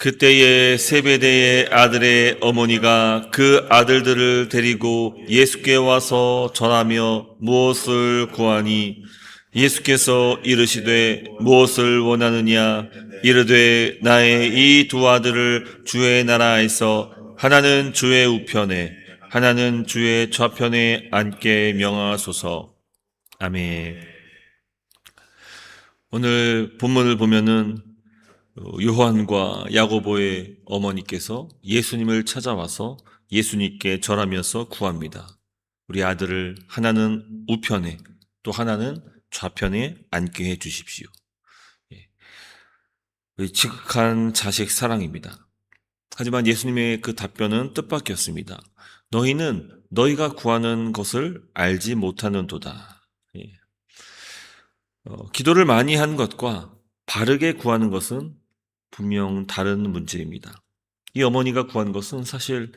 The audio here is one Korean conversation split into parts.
그때에 세베대의 아들의 어머니가 그 아들들을 데리고 예수께 와서 전하며 무엇을 구하니 예수께서 이르시되 무엇을 원하느냐 이르되 나의 이 두 아들을 주의 나라에서 하나는 주의 우편에 하나는 주의 좌편에 앉게 명하소서. 아멘. 오늘 본문을 보면은 요한과 야고보의 어머니께서 예수님을 찾아와서 예수님께 절하면서 구합니다. 우리 아들을 하나는 우편에 또 하나는 좌편에 앉게 해 주십시오. 지극한 자식 사랑입니다. 하지만 예수님의 그 답변은 뜻밖이었습니다. 너희는 너희가 구하는 것을 알지 못하는도다. 기도를 많이 한 것과 바르게 구하는 것은 분명 다른 문제입니다. 이 어머니가 구한 것은 사실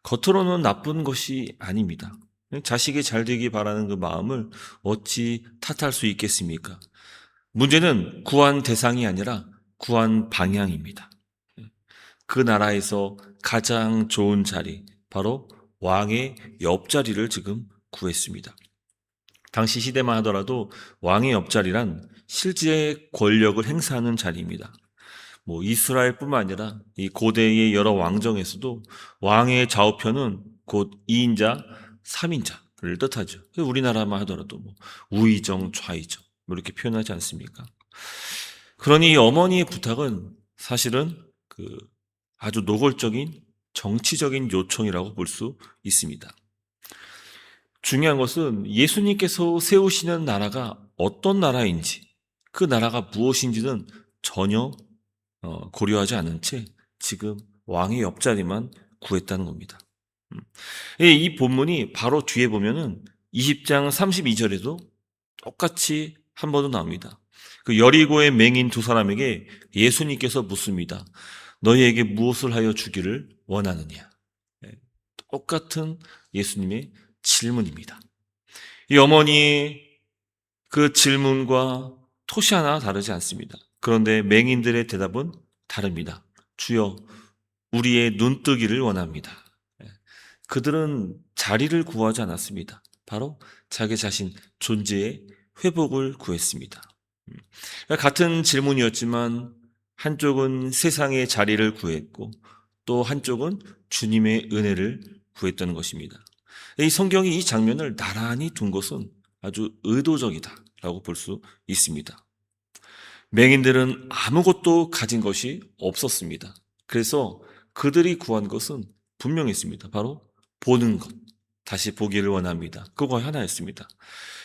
겉으로는 나쁜 것이 아닙니다. 자식이 잘 되기 바라는 그 마음을 어찌 탓할 수 있겠습니까? 문제는 구한 대상이 아니라 구한 방향입니다. 그 나라에서 가장 좋은 자리, 바로 왕의 옆자리를 지금 구했습니다. 당시 시대만 하더라도 왕의 옆자리란 실제 권력을 행사하는 자리입니다. 이스라엘뿐만 아니라 이 고대의 여러 왕정에서도 왕의 좌우편은 곧 2인자, 3인자를 뜻하죠. 우리나라만 하더라도 우의정, 좌의정 이렇게 표현하지 않습니까? 그러니 이 어머니의 부탁은 사실은 아주 노골적인 정치적인 요청이라고 볼 수 있습니다. 중요한 것은 예수님께서 세우시는 나라가 어떤 나라인지, 그 나라가 무엇인지는 전혀 고려하지 않은 채 지금 왕의 옆자리만 구했다는 겁니다. 이 본문이 바로 뒤에 보면은 20장 32절에도 똑같이 한 번 더 나옵니다. 그 여리고의 맹인 두 사람에게 예수님께서 묻습니다. 너희에게 무엇을 하여 주기를 원하느냐? 똑같은 예수님의 질문입니다. 이 어머니의 그 질문과 토시 하나 다르지 않습니다. 그런데 맹인들의 대답은 다릅니다. 주여, 우리의 눈뜨기를 원합니다. 그들은 자리를 구하지 않았습니다. 바로 자기 자신 존재의 회복을 구했습니다. 같은 질문이었지만 한쪽은 세상의 자리를 구했고 또 한쪽은 주님의 은혜를 구했다는 것입니다. 이 성경이 이 장면을 나란히 둔 것은 아주 의도적이다라고 볼 수 있습니다. 맹인들은 아무것도 가진 것이 없었습니다. 그래서 그들이 구한 것은 분명했습니다. 바로 보는 것, 다시 보기를 원합니다. 그거 하나였습니다.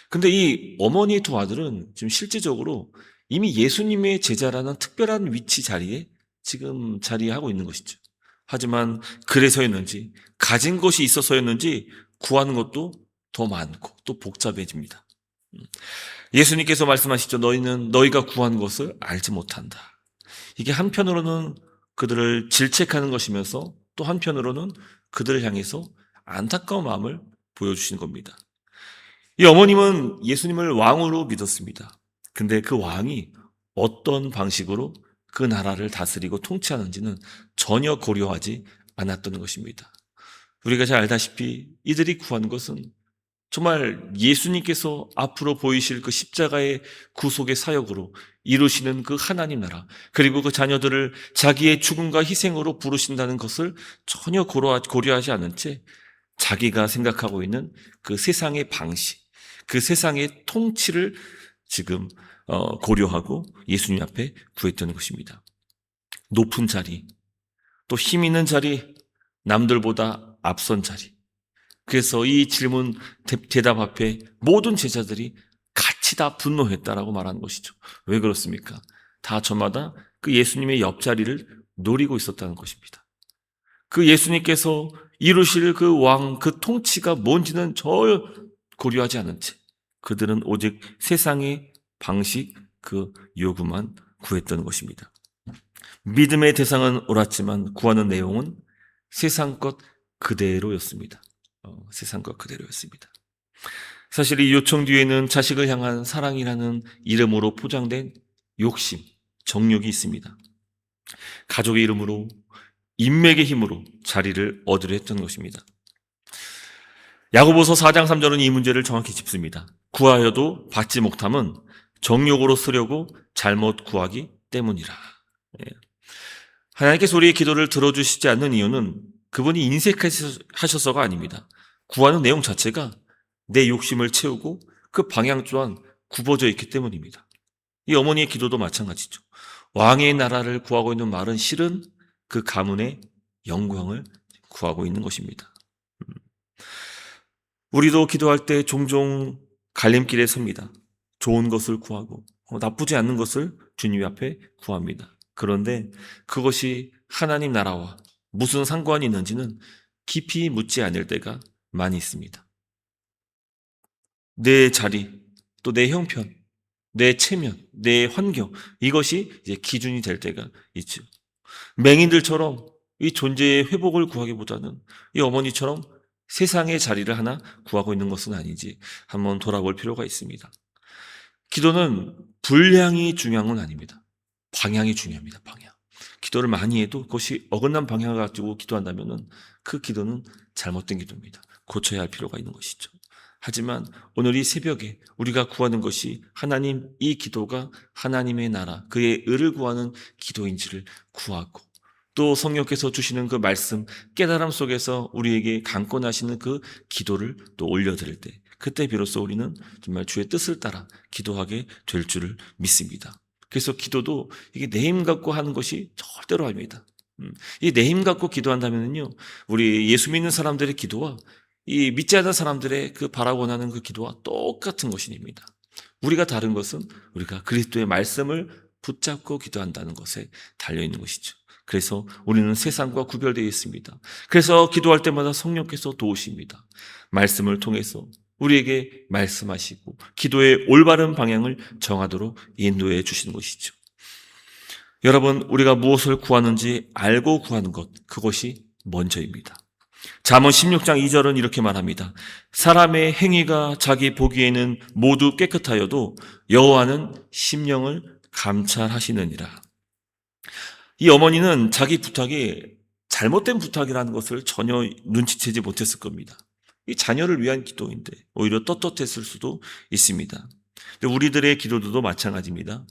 근데 이 어머니의 두 아들은 지금 실제적으로 이미 예수님의 제자라는 특별한 위치 자리에 지금 자리하고 있는 것이죠. 하지만 그래서였는지, 가진 것이 있어서였는지 구하는 것도 더 많고 또 복잡해집니다. 예수님께서 말씀하시죠. 너희가 구한 것을 알지 못한다. 이게 한편으로는 그들을 질책하는 것이면서 또 한편으로는 그들을 향해서 안타까운 마음을 보여주시는 겁니다. 이 어머님은 예수님을 왕으로 믿었습니다. 근데 그 왕이 어떤 방식으로 그 나라를 다스리고 통치하는지는 전혀 고려하지 않았던 것입니다. 우리가 잘 알다시피 이들이 구한 것은 정말 예수님께서 앞으로 보이실 그 십자가의 구속의 사역으로 이루시는 그 하나님 나라, 그리고 그 자녀들을 자기의 죽음과 희생으로 부르신다는 것을 전혀 고려하지 않은 채 자기가 생각하고 있는 그 세상의 방식, 그 세상의 통치를 지금 고려하고 예수님 앞에 구했던 것입니다. 높은 자리, 또 힘 있는 자리, 남들보다 앞선 자리. 그래서 이 질문 대답 앞에 모든 제자들이 같이 다 분노했다라고 말하는 것이죠. 왜 그렇습니까? 다 저마다 그 예수님의 옆자리를 노리고 있었다는 것입니다. 그 예수님께서 이루실 그 왕, 그 통치가 뭔지는 전혀 고려하지 않은 채 그들은 오직 세상의 방식, 그 요구만 구했던 것입니다. 믿음의 대상은 옳았지만 구하는 내용은 세상 것 그대로였습니다. 세상 것 그대로였습니다. 사실 이 요청 뒤에는 자식을 향한 사랑이라는 이름으로 포장된 욕심, 정욕이 있습니다. 가족의 이름으로, 인맥의 힘으로 자리를 얻으려 했던 것입니다. 야고보서 4장 3절은 이 문제를 정확히 짚습니다. 구하여도 받지 못함은 정욕으로 쓰려고 잘못 구하기 때문이라. 예. 하나님께서 우리의 기도를 들어주시지 않는 이유는 그분이 인색하셔서가 아닙니다. 구하는 내용 자체가 내 욕심을 채우고 그 방향 또한 굽어져 있기 때문입니다. 이 어머니의 기도도 마찬가지죠. 왕의 나라를 구하고 있는 말은 실은 그 가문의 영광을 구하고 있는 것입니다. 우리도 기도할 때 종종 갈림길에 섭니다. 좋은 것을 구하고 나쁘지 않는 것을 주님 앞에 구합니다. 그런데 그것이 하나님 나라와 무슨 상관이 있는지는 깊이 묻지 않을 때가 많이 있습니다. 내 자리, 또 내 형편, 내 체면, 내 환경, 이것이 이제 기준이 될 때가 있죠. 맹인들처럼 이 존재의 회복을 구하기보다는 이 어머니처럼 세상의 자리를 하나 구하고 있는 것은 아닌지 한번 돌아볼 필요가 있습니다. 기도는 분량이 중요한 건 아닙니다. 방향이 중요합니다. 방향. 기도를 많이 해도 그것이 어긋난 방향을 가지고 기도한다면 그 기도는 잘못된 기도입니다. 고쳐야 할 필요가 있는 것이죠. 하지만 오늘 이 새벽에 우리가 구하는 것이 하나님, 이 기도가 하나님의 나라, 그의 의를 구하는 기도인지를 구하고, 또 성령께서 주시는 그 말씀, 깨달음 속에서 우리에게 강권하시는 그 기도를 또 올려드릴 때, 그때 비로소 우리는 정말 주의 뜻을 따라 기도하게 될 줄을 믿습니다. 그래서 기도도 이게 내 힘 갖고 하는 것이 절대로 아닙니다. 이 내 힘 갖고 기도한다면요, 우리 예수 믿는 사람들의 기도와 이 믿지 않는 사람들의 그 바라고나는 그 기도와 똑같은 것입니다. 우리가 다른 것은 우리가 그리스도의 말씀을 붙잡고 기도한다는 것에 달려있는 것이죠. 그래서 우리는 세상과 구별되어 있습니다. 그래서 기도할 때마다 성령께서 도우십니다. 말씀을 통해서 우리에게 말씀하시고 기도의 올바른 방향을 정하도록 인도해 주시는 것이죠. 여러분, 우리가 무엇을 구하는지 알고 구하는 것, 그것이 먼저입니다. 잠언 16장 2절은 이렇게 말합니다. 사람의 행위가 자기 보기에는 모두 깨끗하여도 여호와는 심령을 감찰하시느니라. 이 어머니는 자기 부탁이 잘못된 부탁이라는 것을 전혀 눈치채지 못했을 겁니다. 이 자녀를 위한 기도인데 오히려 떳떳했을 수도 있습니다. 우리들의 기도도 마찬가지입니다.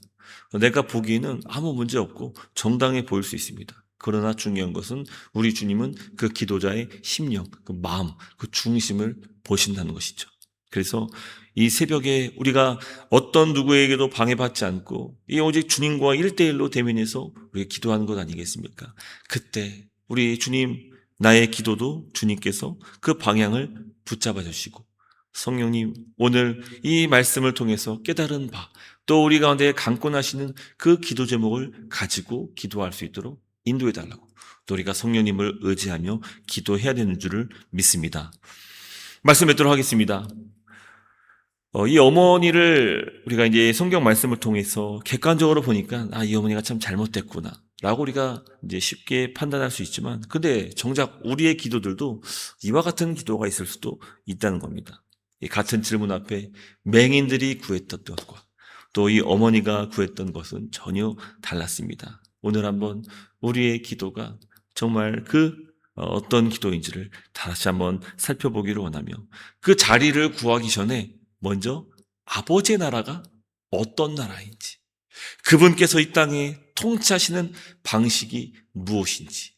내가 보기에는 아무 문제 없고 정당해 보일 수 있습니다. 그러나 중요한 것은 우리 주님은 그 기도자의 심령, 그 마음, 그 중심을 보신다는 것이죠. 그래서 이 새벽에 우리가 어떤 누구에게도 방해받지 않고 이 오직 주님과 1대1로 대면해서 우리가 기도하는 것 아니겠습니까? 그때 우리 주님, 나의 기도도 주님께서 그 방향을 붙잡아 주시고, 성령님, 오늘 이 말씀을 통해서 깨달은 바, 또 우리 가운데 강권하시는 그 기도 제목을 가지고 기도할 수 있도록 인도해 달라고, 또 우리가 성령님을 의지하며 기도해야 되는 줄을 믿습니다. 말씀 뵙도록 하겠습니다. 이 어머니를 우리가 이제 성경 말씀을 통해서 객관적으로 보니까 이 어머니가 참 잘못됐구나 라고 우리가 이제 쉽게 판단할 수 있지만, 근데 정작 우리의 기도들도 이와 같은 기도가 있을 수도 있다는 겁니다. 이 같은 질문 앞에 맹인들이 구했던 것과 또 이 어머니가 구했던 것은 전혀 달랐습니다. 오늘 한번 우리의 기도가 정말 어떤 기도인지를 다시 한번 살펴보기를 원하며, 그 자리를 구하기 전에 먼저 아버지의 나라가 어떤 나라인지, 그분께서 이 땅에 통치하시는 방식이 무엇인지,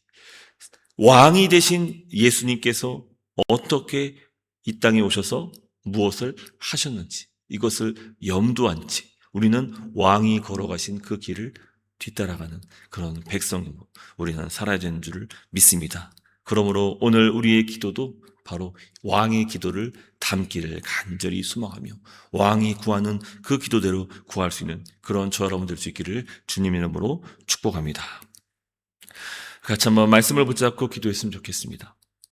왕이 되신 예수님께서 어떻게 이 땅에 오셔서 무엇을 하셨는지, 이것을 염두한 채 우리는 왕이 걸어가신 그 길을 뒤따라가는 그런 백성으로 우리는 살아야 되는 줄을 믿습니다. 그러므로 오늘 우리의 기도도 바로 왕의 기도를 담기를 간절히 소망하며 왕이 구하는 그 기도대로 구할 수 있는 그런 저와 여러분 될 수 있기를 주님 이름으로 축복합니다. 같이 한번 말씀을 붙잡고 기도했으면 좋겠습니다.